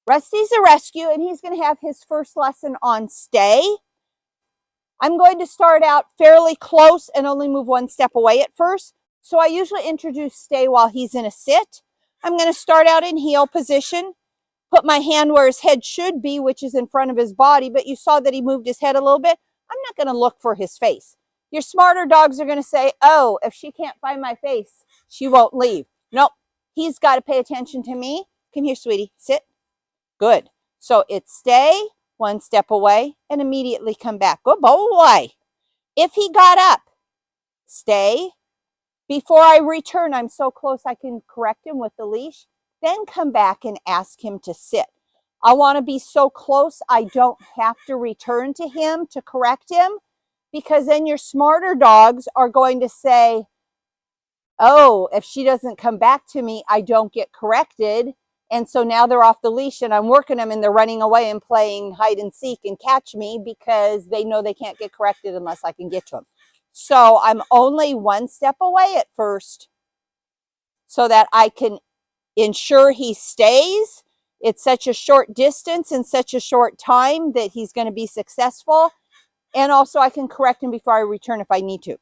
Rusty's a rescue, and he's going to have his first lesson on stay. I'm going to start out fairly close and only move one step away at first. So I usually introduce stay while he's in a sit. I'm going to start out in heel position, put my hand where his head should be, which is in front of his body, but you saw that he moved his head a little bit. I'm not going to look for his face. Your smarter dogs are going to say, oh, if she can't find my face, she won't leave. Nope, he's got to pay attention to me. Come here, sweetie, sit. Good. So it's stay, one step away, and immediately come back. Good boy. If he got up, stay. Before I return, I'm so close I can correct him with the leash. Then come back and ask him to sit. I want to be so close I don't have to return to him to correct him, because then your smarter dogs are going to say, oh, if she doesn't come back to me, I don't get corrected. And so now they're off the leash and I'm working them and they're running away and playing hide and seek and catch me because they know they can't get corrected unless I can get to them. So I'm only one step away at first so that I can ensure he stays. It's such a short distance and such a short time that he's going to be successful. And also I can correct him before I return if I need to.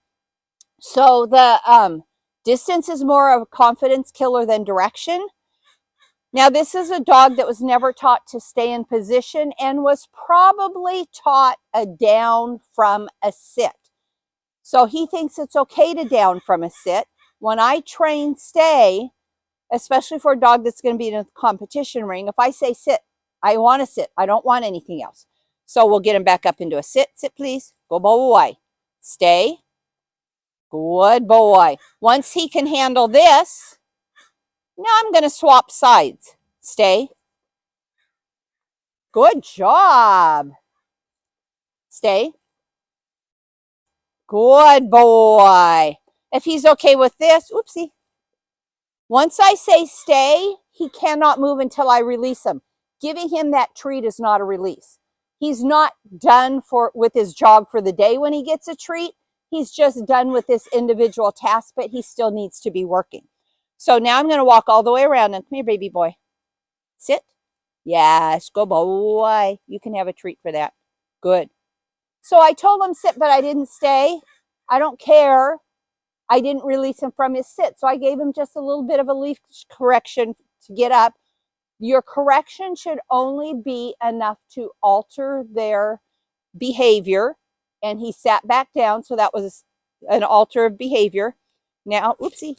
So the distance is more of a confidence killer than direction. Now, this is a dog that was never taught to stay in position and was probably taught a down from a sit. So he thinks it's okay to down from a sit. When I train stay, especially for a dog that's going to be in a competition ring, if I say sit, I want to sit. I don't want anything else. So we'll get him back up into a sit. Sit, please. Good boy. Stay. Good boy. Once he can handle this, now I'm going to swap sides. Stay. Good job. Stay. Good boy. If he's okay with this, oopsie. Once I say stay, he cannot move until I release him. Giving him that treat is not a release. He's not done with his job for the day when he gets a treat. He's just done with this individual task, but he still needs to be working. So now I'm going to walk all the way around and come here, baby boy. Sit. Yes, good boy. You can have a treat for that. Good. So I told him sit, but I didn't stay. I don't care. I didn't release him from his sit. So I gave him just a little bit of a leash correction to get up. Your correction should only be enough to alter their behavior. And he sat back down. So that was an alter of behavior. Now, oopsie.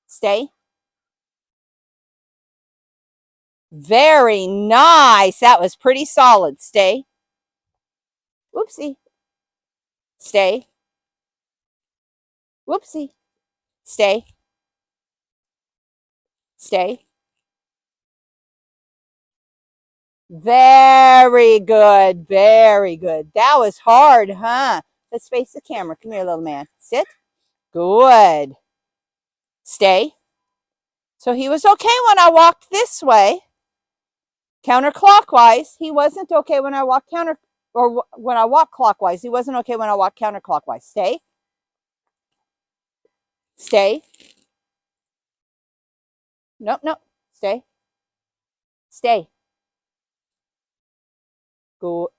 Stay. Very nice. That was pretty solid. Stay. Whoopsie. Stay. Whoopsie. Stay. Stay. Very good. Very good. That was hard, huh? Let's face the camera. Come here, little man. Sit. Good. Stay. So he was okay when I walked this way. Counterclockwise. He wasn't okay when I walked when I walk clockwise. He wasn't okay when I walk counterclockwise. Stay. Stay. Nope, nope. Stay. Stay. Go.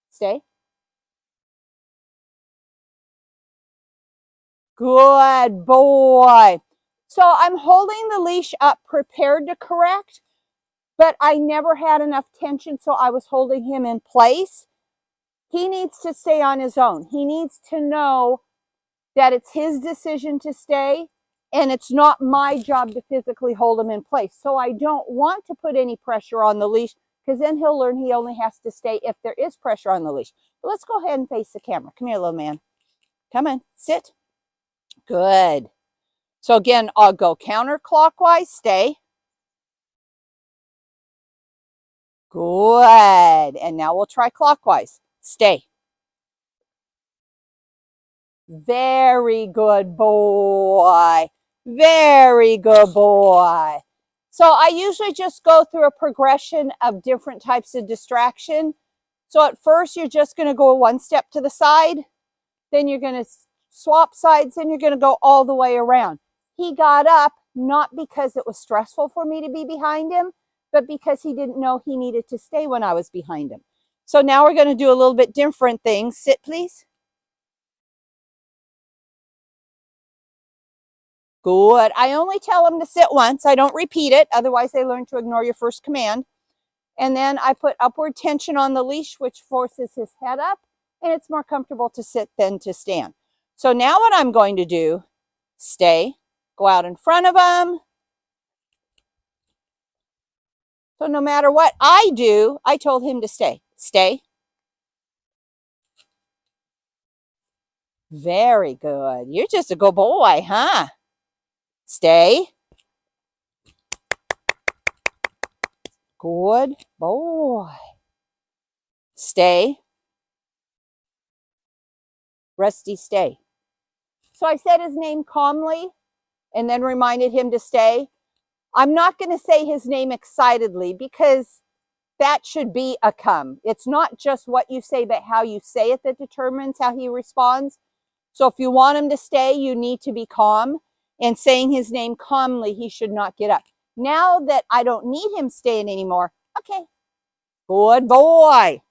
Stay. Good boy. So I'm holding the leash up, prepared to correct, but I never had enough tension, so I was holding him in place. He needs to stay on his own. He needs to know that it's his decision to stay, and it's not my job to physically hold him in place. So I don't want to put any pressure on the leash, because then he'll learn he only has to stay if there is pressure on the leash. But let's go ahead and face the camera. Come here, little man. Come on, sit. Good. So again, I'll go counterclockwise, stay. Good. And now we'll try clockwise. Stay. Very good boy. Very good boy. So I usually just go through a progression of different types of distraction. So at first, you're just going to go one step to the side. Then you're going to swap sides. Then you're going to go all the way around. He got up, not because it was stressful for me to be behind him, but because he didn't know he needed to stay when I was behind him. So now we're going to do a little bit different things. Sit, please. Good. I only tell them to sit once. I don't repeat it. Otherwise, they learn to ignore your first command. And then I put upward tension on the leash, which forces his head up. And it's more comfortable to sit than to stand. So now what I'm going to do, stay, go out in front of him. So no matter what I do, I told him to stay. Stay. Very good. You're just a good boy, huh? Stay. Good boy. Stay. Rusty, stay. So I said his name calmly and then reminded him to stay. I'm not going to say his name excitedly because that should be a come. It's not just what you say, but how you say it that determines how he responds. So if you want him to stay, you need to be calm. And saying his name calmly, he should not get up. Now that I don't need him staying anymore, okay, good boy.